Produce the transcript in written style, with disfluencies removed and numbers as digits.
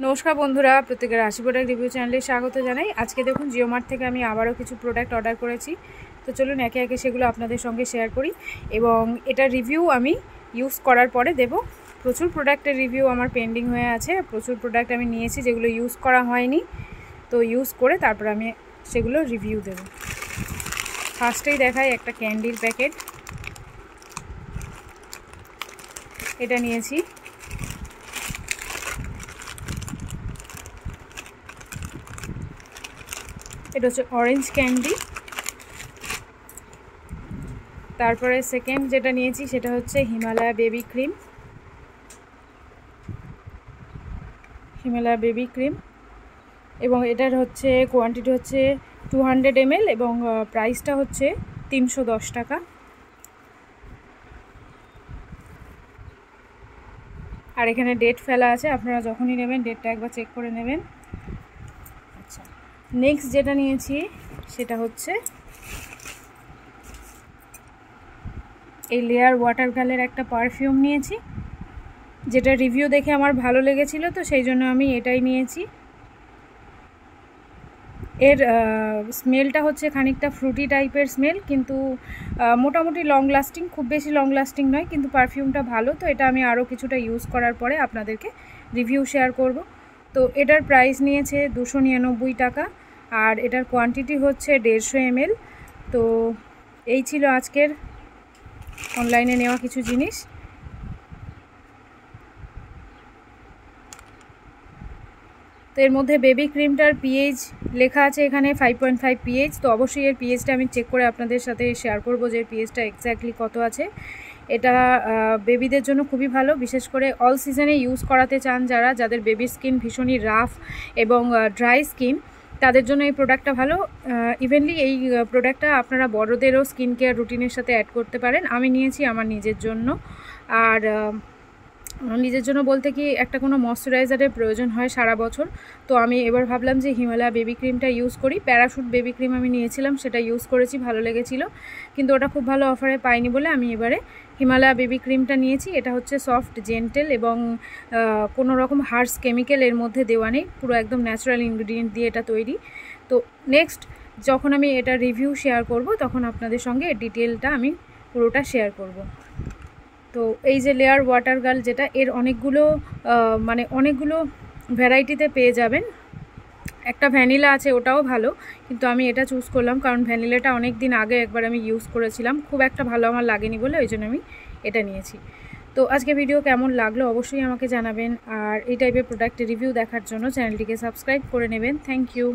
নমস্কার বন্ধুরা, প্রত্যেকের আশি প্রোডাক্ট রিভিউ চ্যানেলে স্বাগত জানাই। আজকে দেখুন জিও মার্ট থেকে আমি আবারও কিছু প্রোডাক্ট অর্ডার করেছি। তো চলুন একে একে সেগুলো আপনাদের সঙ্গে শেয়ার করি এবং এটার রিভিউ আমি ইউজ করার পরে দেব। প্রচুর প্রোডাক্টের রিভিউ আমার পেন্ডিং হয়ে আছে, প্রচুর প্রোডাক্ট আমি নিয়েছি যেগুলো ইউজ করা হয়নি, তো ইউজ করে তারপর আমি সেগুলো রিভিউ দেব। ফার্স্টেই দেখাই একটা ক্যান্ডির প্যাকেট, এটা নিয়েছি। এটা হচ্ছে অরেঞ্জ ক্যান্ডি। তারপরে সেকেন্ড যেটা নিয়েছি সেটা হচ্ছে হিমালয়া বেবি ক্রিম। এবং এটার হচ্ছে কোয়ান্টিটি হচ্ছে 200 ml এবং প্রাইসটা হচ্ছে 310 টাকা। আর এখানে ডেট ফেলা আছে, আপনারা যখনই নেবেন ডেটটা একবার চেক করে নেবেন। আচ্ছা, নেক্সট যেটা নিয়েছি সেটা হচ্ছে এই লেয়ার ওয়াটারগার্লের একটা পারফিউম নিয়েছি, যেটা রিভিউ দেখে আমার ভালো লেগেছিল, তো সেই জন্য আমি এটাই নিয়েছি। এর স্মেলটা হচ্ছে খানিকটা ফ্রুটি টাইপের স্মেল, কিন্তু মোটামুটি লং লাস্টিং, খুব বেশি লং লাস্টিং নয়, কিন্তু পারফিউমটা ভালো। তো এটা আমি আরও কিছুটা ইউজ করার পরে আপনাদেরকে রিভিউ শেয়ার করব। তো এটার প্রাইস নিয়েছে 299 টাকা আর এটার কোয়ান্টিটি হচ্ছে 150 ml। তো এই ছিল আজকের অনলাইনে নেওয়া কিছু জিনিস। তো এর মধ্যে বেবি ক্রিমটার পিএইচ লেখা আছে এখানে 5.5 পিএইচ। তো অবশ্যই এর পিএইচটা আমি চেক করে আপনাদের সাথে শেয়ার করব যে পিএইচটা এক্স্যাক্টলি কত আছে। এটা বেবিদের জন্য খুবই ভালো, বিশেষ করে অল সিজনে ইউজ করাতে চান যাদের বেবির স্কিন ভীষণই রাফ এবং ড্রাই স্কিন, তাদের জন্য এই প্রোডাক্টটা ভালো। ইভেনলি এই প্রোডাক্টটা আপনারা বড়দেরও স্কিন কেয়ার রুটিনের সাথে অ্যাড করতে পারেন। আমি নিয়েছি আমার নিজের জন্য। আর নিজের জন্য বলতে কি, একটা কোনো ময়শ্চারাইজারের প্রয়োজন হয় সারা বছর, তো আমি এবার ভাবলাম যে হিমালয়া বেবি ক্রিমটা ইউজ করি। প্যারাশুট বেবি ক্রিম আমি নিয়েছিলাম, সেটা ইউজ করেছি, ভালো লেগেছিল, কিন্তু ওটা খুব ভালো অফারে পাইনি বলে আমি এবারে হিমালয়া বেবি ক্রিমটা নিয়েছি। এটা হচ্ছে সফট, জেন্টেল এবং কোনো রকম হার্শ কেমিক্যাল এর মধ্যে দেওয়া নেই, পুরো একদম ন্যাচারাল ইনগ্রিডিয়েন্ট দিয়ে এটা তৈরি। তো নেক্সট যখন আমি এটা রিভিউ শেয়ার করব তখন আপনাদের সঙ্গে ডিটেলটা আমি পুরোটা শেয়ার করব। তো এই যে লেয়ার ওয়াটারগার্ল, যেটা এর অনেকগুলো ভ্যারাইটিতে পেয়ে যাবেন। একটা ভ্যানিলা আছে, ওটাও ভালো, কিন্তু আমি এটা চুজ করলাম কারণ ভ্যানিলাটা অনেক দিন আগে একবার আমি ইউজ করেছিলাম, খুব একটা ভালো আমার লাগেনি বলে ওই জন্য আমি এটা নিয়েছি। তো আজকে ভিডিও কেমন লাগলো অবশ্যই আমাকে জানাবেন, আর এই টাইপের প্রোডাক্টের রিভিউ দেখার জন্য চ্যানেলটিকে সাবস্ক্রাইব করে নেবেন। Thank you.